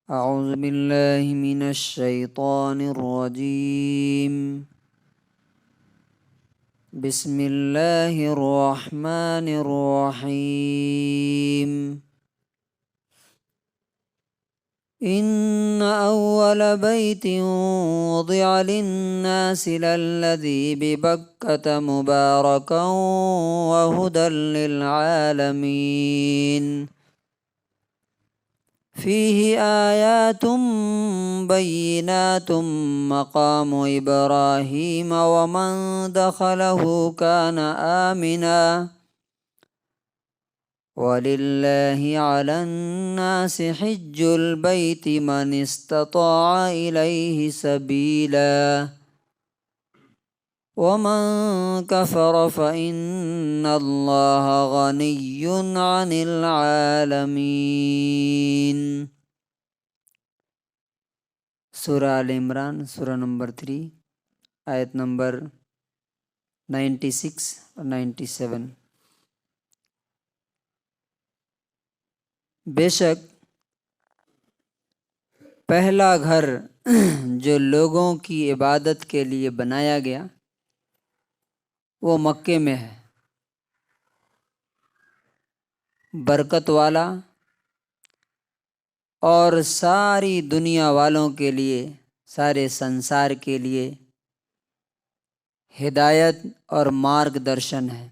أعوذ بالله من الشيطان الرجيم. بسم الله الرحمن الرحيم. إن أول بيت وضع للناس للذي ببكة مباركا وهدى للعالمين فيه آيات بينات مقام إبراهيم ومن دخله كان آمنا ولله على الناس حج البيت من استطاع إليه سبيلا ومن كفر فإن الله غني عن العالمين. سورہ آل عمران سورہ نمبر 3 آیت نمبر 96 اور 97. بے شک پہلا گھر جو لوگوں کی عبادت کے لیے بنایا گیا وہ مکے میں ہے، برکت والا اور ساری دنیا والوں کے لیے، سارے سنسار کے لیے ہدایت اور مارگ درشن ہے.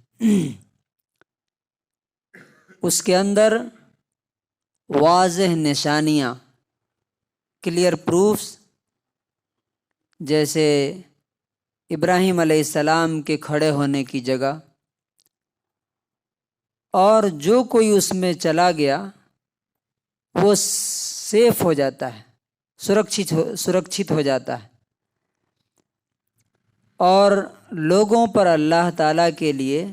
اس کے اندر واضح نشانیاں، کلیئر پروفس، جیسے ابراہیم علیہ السلام کے کھڑے ہونے کی جگہ، اور جو کوئی اس میں چلا گیا وہ سیف ہو جاتا ہے، سرکشت ہو جاتا ہے. اور لوگوں پر اللہ تعالیٰ کے لیے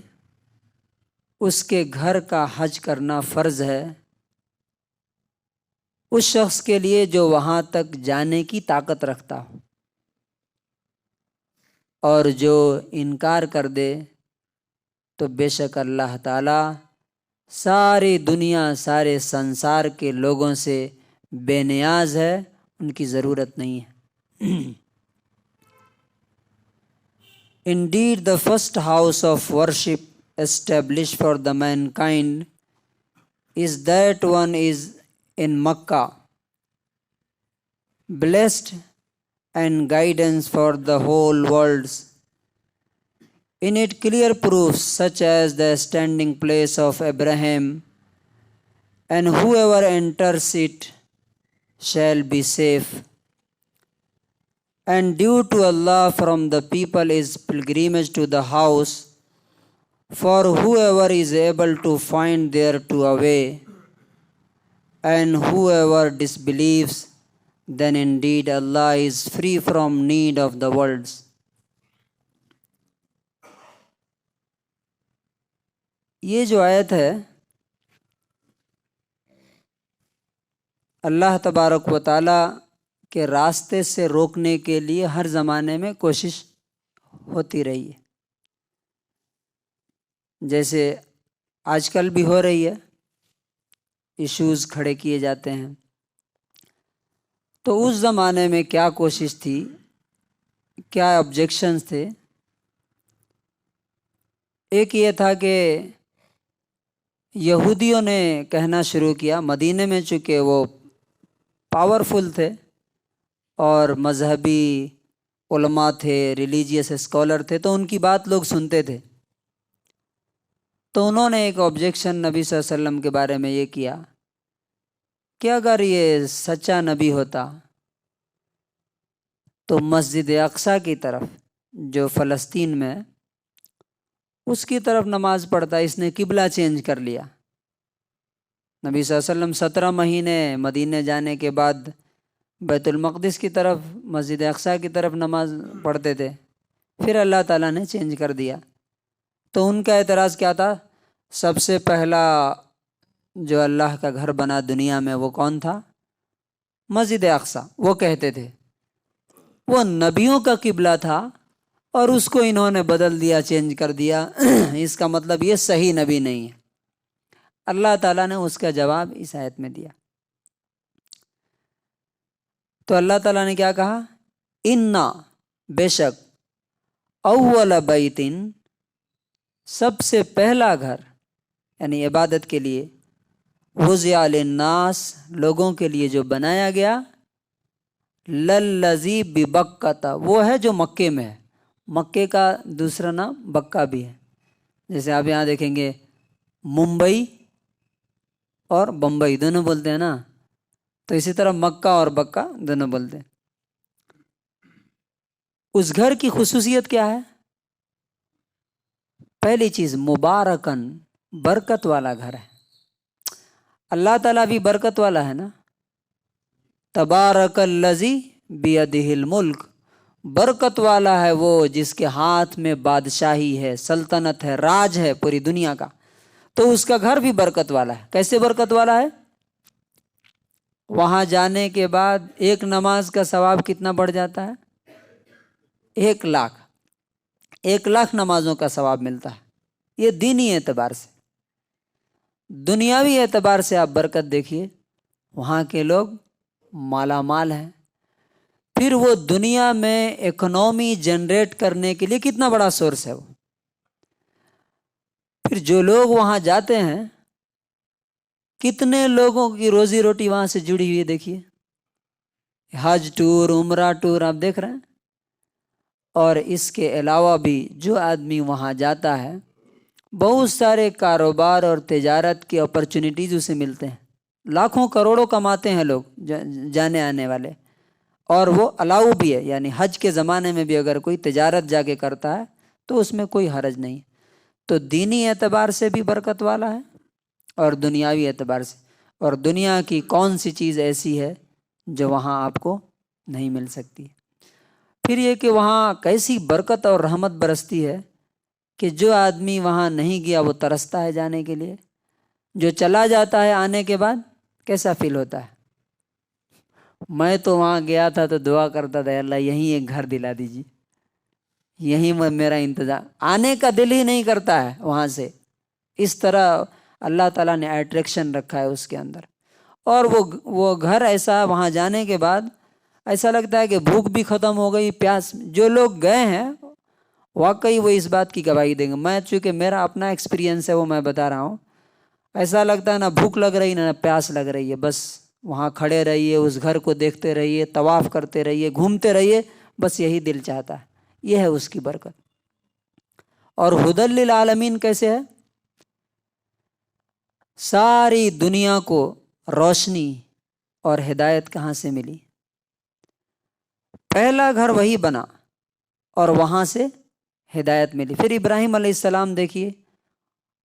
اس کے گھر کا حج کرنا فرض ہے، اس شخص کے لیے جو وہاں تک جانے کی طاقت رکھتا ہو، اور جو انکار کر دے تو بے شک اللہ تعالیٰ ساری دنیا، سارے سنسار کے لوگوں سے بے نیاز ہے، ان کی ضرورت نہیں ہے. Indeed, the first house of worship established for the mankind is that one is in Makkah, blessed and guidance for the whole world. In it clear proofs such as the standing place of Abraham, and whoever enters it shall be safe. And due to Allah from the people is pilgrimage to the house, for whoever is able to find there to away, and whoever disbelieves, then indeed Allah is free from need of the worlds. یہ جو آیت ہے اللہ تبارک و تعالیٰ کے راستے سے روکنے کے لیے ہر زمانے میں کوشش ہوتی رہی ہے، جیسے آج کل بھی ہو رہی ہے، ایشوز کھڑے کیے جاتے ہیں. تو اس زمانے میں کیا کوشش تھی، کیا آبجیکشنز تھے؟ ایک یہ تھا کہ یہودیوں نے کہنا شروع کیا، مدینے میں چونکہ وہ پاورفل تھے اور مذہبی علماء تھے، ریلیجیس اسکالر تھے، تو ان کی بات لوگ سنتے تھے. تو انہوں نے ایک آبجیکشن نبی صلی اللہ علیہ وسلم کے بارے میں یہ کیا کہ اگر یہ سچا نبی ہوتا تو مسجد اقصیٰ کی طرف جو فلسطین میں اس کی طرف نماز پڑھتا. اس نے قبلہ چینج کر لیا. نبی صلی اللہ علیہ وسلم 17 مہینے مدینے جانے کے بعد بیت المقدس کی طرف، مسجد اقصیٰ کی طرف نماز پڑھتے تھے، پھر اللہ تعالیٰ نے چینج کر دیا. تو ان کا اعتراض کیا تھا؟ سب سے پہلا جو اللہ کا گھر بنا دنیا میں وہ کون تھا؟ مسجد اقصیٰ. وہ کہتے تھے وہ نبیوں کا قبلہ تھا اور اس کو انہوں نے بدل دیا، چینج کر دیا. اس کا مطلب یہ صحیح نبی نہیں ہے. اللہ تعالیٰ نے اس کا جواب اس آیت میں دیا. تو اللہ تعالیٰ نے کیا کہا؟ انا، بے شک، اول بیتن، سب سے پہلا گھر، یعنی عبادت کے لیے، وضع للناس، لوگوں کے لیے جو بنایا گیا، للذی ببکۃ، وہ ہے جو مکے میں ہے۔ مکے کا دوسرا نام بکہ بھی ہے، جیسے آپ یہاں دیکھیں گے ممبئی اور بمبئی دونوں بولتے ہیں نا، تو اسی طرح مکہ اور بکہ دونوں بولتے ہیں۔ اس گھر کی خصوصیت کیا ہے؟ پہلی چیز مبارکن، برکت والا گھر ہے۔ اللہ تعالیٰ بھی برکت والا ہے نا، تبارک الذی بیدہ الملک، برکت والا ہے وہ جس کے ہاتھ میں بادشاہی ہے، سلطنت ہے، راج ہے پوری دنیا کا، تو اس کا گھر بھی برکت والا ہے۔ کیسے برکت والا ہے؟ وہاں جانے کے بعد ایک نماز کا ثواب کتنا بڑھ جاتا ہے؟ 1,00,000، 1,00,000 نمازوں کا ثواب ملتا ہے۔ یہ دینی اعتبار سے۔ دنیاوی اعتبار سے آپ برکت دیکھیے، وہاں کے لوگ مالا مال ہیں، پھر وہ دنیا میں اکنومی جنریٹ کرنے کے لیے کتنا بڑا سورس ہے وہ۔ پھر جو لوگ وہاں جاتے ہیں، کتنے لوگوں کی روزی روٹی وہاں سے جڑی ہوئی ہے، دیکھیے، حج ٹور، عمرہ ٹور آپ دیکھ رہے ہیں۔ اور اس کے علاوہ بھی جو آدمی وہاں جاتا ہے، بہت سارے کاروبار اور تجارت کی اپرچونیٹیز اسے ملتے ہیں، لاکھوں کروڑوں کماتے ہیں لوگ جانے آنے والے، اور وہ الاؤ بھی ہے، یعنی حج کے زمانے میں بھی اگر کوئی تجارت جا کے کرتا ہے تو اس میں کوئی حرج نہیں۔ تو دینی اعتبار سے بھی برکت والا ہے اور دنیاوی اعتبار سے۔ اور دنیا کی کون سی چیز ایسی ہے جو وہاں آپ کو نہیں مل سکتی؟ پھر یہ کہ وہاں کیسی برکت اور رحمت برستی ہے کہ جو آدمی وہاں نہیں گیا وہ ترستا ہے جانے کے لیے، جو چلا جاتا ہے آنے کے بعد کیسا فیل ہوتا ہے؟ میں تو وہاں گیا تھا تو دعا کرتا تھا، اللہ یہیں ایک گھر دلا دیجیے، یہیں میرا انتظام، آنے کا دل ہی نہیں کرتا ہے وہاں سے۔ اس طرح اللہ تعالیٰ نے اٹریکشن رکھا ہے اس کے اندر۔ اور وہ گھر ایسا، وہاں جانے کے بعد ایسا لگتا ہے کہ بھوک بھی ختم ہو گئی، پیاس۔ جو لوگ گئے ہیں واقعی وہ اس بات کی گواہی دیں گے، میں چونکہ میرا اپنا ایکسپیرینس ہے وہ میں بتا رہا ہوں، ایسا لگتا ہے نہ بھوک لگ رہی نہ پیاس لگ رہی ہے، بس وہاں کھڑے رہیے، اس گھر کو دیکھتے رہیے، طواف کرتے رہیے، گھومتے رہیے، بس یہی دل چاہتا ہے۔ یہ ہے اس کی برکت۔ اور ہدی للعالمین کیسے ہے؟ ساری دنیا کو روشنی اور ہدایت کہاں سے ملی؟ پہلا گھر وہی بنا اور وہاں سے ہدایت ملی۔ پھر ابراہیم علیہ السلام دیکھیے،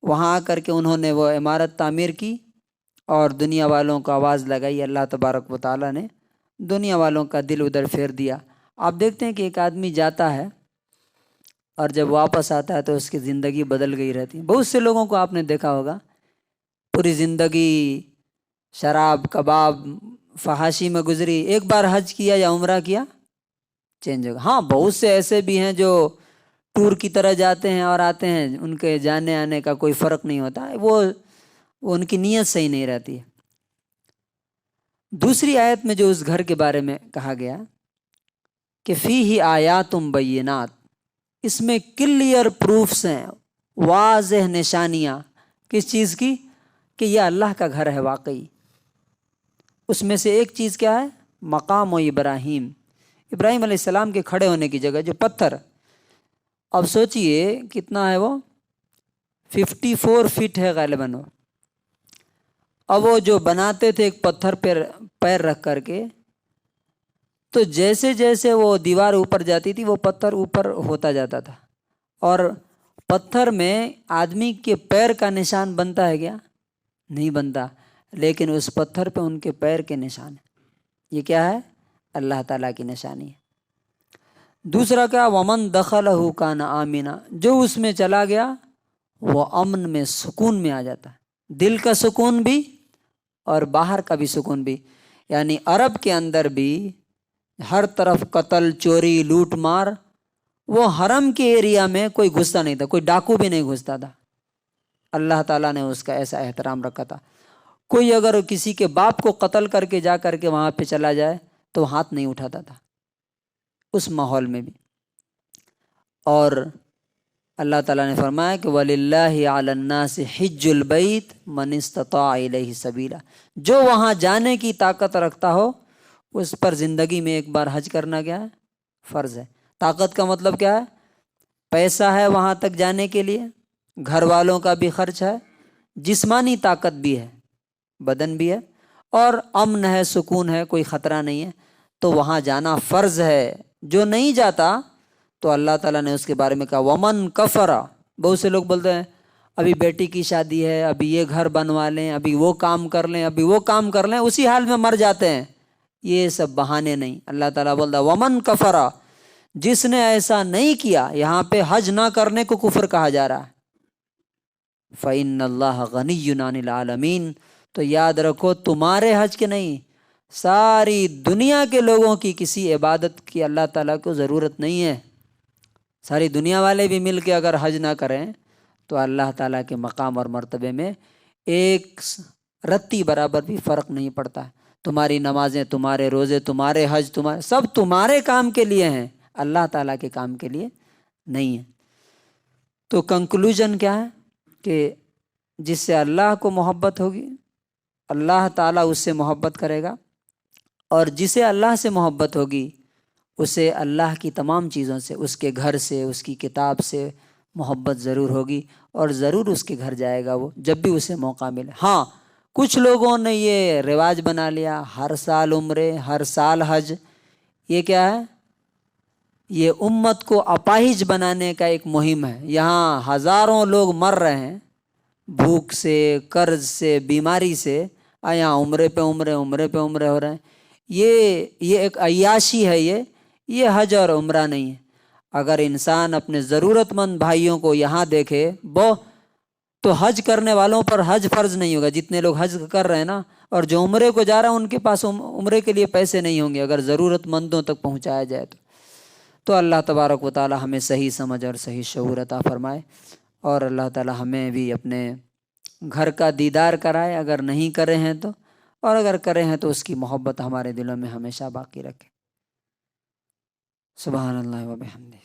وہاں آ کر کے انہوں نے وہ عمارت تعمیر کی اور دنیا والوں کو آواز لگائی، اللہ تبارک و تعالیٰ نے دنیا والوں کا دل ادھر پھیر دیا۔ آپ دیکھتے ہیں کہ ایک آدمی جاتا ہے اور جب واپس آتا ہے تو اس کی زندگی بدل گئی رہتی ہے۔ بہت سے لوگوں کو آپ نے دیکھا ہوگا، پوری زندگی شراب، کباب، فحاشی میں گزری، ایک بار حج کیا یا عمرہ کیا، چینج ہوگا۔ ہاں، بہت سے ایسے بھی ہیں جو ٹور کی طرح جاتے ہیں اور آتے ہیں، ان کے جانے آنے کا کوئی فرق نہیں ہوتا، وہ ان کی نیت صحیح نہیں رہتی ہے۔ دوسری آیت میں جو اس گھر کے بارے میں کہا گیا کہ فیہ آیات بینات، اس میں کلیئر پروفس ہیں، واضح نشانیاں، کس چیز کی؟ کہ یہ اللہ کا گھر ہے واقعی۔ اس میں سے ایک چیز کیا ہے؟ مقام و ابراہیم، ابراہیم علیہ السلام کے کھڑے ہونے کی جگہ، جو پتھر، اب سوچئے کتنا ہے وہ، 54 فٹ ہے غالباً وہ۔ اب وہ جو بناتے تھے ایک پتھر پر پیر رکھ کر کے، تو جیسے جیسے وہ دیوار اوپر جاتی تھی وہ پتھر اوپر ہوتا جاتا تھا، اور پتھر میں آدمی کے پیر کا نشان بنتا ہے کیا؟ نہیں بنتا، لیکن اس پتھر پہ ان کے پیر کے نشان ہیں۔ یہ کیا ہے؟ اللہ تعالیٰ کی نشانی ہے۔ دوسرا کیا؟ ومن دخلہ کان آمنا، جو اس میں چلا گیا وہ امن میں، سکون میں آ جاتا ہے، دل کا سکون بھی اور باہر کا بھی سکون بھی۔ یعنی عرب کے اندر بھی ہر طرف قتل، چوری، لوٹ مار، وہ حرم کے ایریا میں کوئی گھستا نہیں تھا، کوئی ڈاکو بھی نہیں گھستا تھا۔ اللہ تعالیٰ نے اس کا ایسا احترام رکھا تھا۔ کوئی اگر کسی کے باپ کو قتل کر کے جا کر کے وہاں پہ چلا جائے تو ہاتھ نہیں اٹھاتا تھا اس ماحول میں بھی۔ اور اللہ تعالیٰ نے فرمایا کہ وَلِلَّهِ عَلَى النَّاسِ حِجُّ الْبَيْتِ مَنِ اسْتَطَاعَ إِلَيْهِ سَبِيلًا، جو وہاں جانے کی طاقت رکھتا ہو اس پر زندگی میں ایک بار حج کرنا کیا ہے؟ فرض ہے۔ طاقت کا مطلب کیا ہے؟ پیسہ ہے وہاں تک جانے کے لیے، گھر والوں کا بھی خرچ ہے، جسمانی طاقت بھی ہے، بدن بھی ہے، اور امن ہے، سکون ہے، کوئی خطرہ نہیں ہے، تو وہاں جانا فرض ہے۔ جو نہیں جاتا تو اللہ تعالیٰ نے اس کے بارے میں کہا ومن کفرا۔ بہت سے لوگ بولتے ہیں ابھی بیٹی کی شادی ہے، ابھی یہ گھر بنوا لیں، ابھی وہ کام کر لیں، ابھی وہ کام کر لیں، اسی حال میں مر جاتے ہیں۔ یہ سب بہانے نہیں، اللہ تعالیٰ بولتا ومن کفرا، جس نے ایسا نہیں کیا۔ یہاں پہ حج نہ کرنے کو کفر کہا جا رہا ہے۔ فَإِنَّ اللَّهَ غَنِيٌّ عَنِ الْعَالَمِينَ، تو یاد رکھو تمہارے حج کے نہیں، ساری دنیا کے لوگوں کی کسی عبادت کی اللہ تعالیٰ کو ضرورت نہیں ہے۔ ساری دنیا والے بھی مل کے اگر حج نہ کریں تو اللہ تعالیٰ کے مقام اور مرتبے میں ایک رتی برابر بھی فرق نہیں پڑتا ہے۔ تمہاری نمازیں، تمہارے روزے، تمہارے حج، تمہارے سب تمہارے کام کے لیے ہیں، اللہ تعالیٰ کے کام کے لیے نہیں ہے۔ تو کنکلوژن کیا ہے کہ جس سے اللہ کو محبت ہوگی اللہ تعالیٰ اس سے محبت کرے گا، اور جسے اللہ سے محبت ہوگی اسے اللہ کی تمام چیزوں سے، اس کے گھر سے، اس کی کتاب سے محبت ضرور ہوگی، اور ضرور اس کے گھر جائے گا وہ جب بھی اسے موقع ملے۔ ہاں، کچھ لوگوں نے یہ رواج بنا لیا، ہر سال عمرے، ہر سال حج۔ یہ کیا ہے؟ یہ امت کو اپاہج بنانے کا ایک مہم ہے۔ یہاں ہزاروں لوگ مر رہے ہیں بھوک سے، قرض سے، بیماری سے، یہاں عمرے پہ عمرے، عمرے پہ عمرے ہو رہے ہیں۔ یہ ایک عیاشی ہے، یہ حج اور عمرہ نہیں ہے۔ اگر انسان اپنے ضرورت مند بھائیوں کو یہاں دیکھے تو حج کرنے والوں پر حج فرض نہیں ہوگا۔ جتنے لوگ حج کر رہے ہیں نا، اور جو عمرے کو جا رہا ہے ان کے پاس عمرے کے لیے پیسے نہیں ہوں گے، اگر ضرورت مندوں تک پہنچایا جائے تو اللہ تبارک و تعالی ہمیں صحیح سمجھ اور صحیح شعور عطا فرمائے، اور اللہ تعالی ہمیں بھی اپنے گھر کا دیدار کرائے اگر نہیں کرے ہیں تو، اور اگر کرے ہیں تو اس کی محبت ہمارے دلوں میں ہمیشہ باقی رکھے۔ سبحان اللہ و بحمدہ۔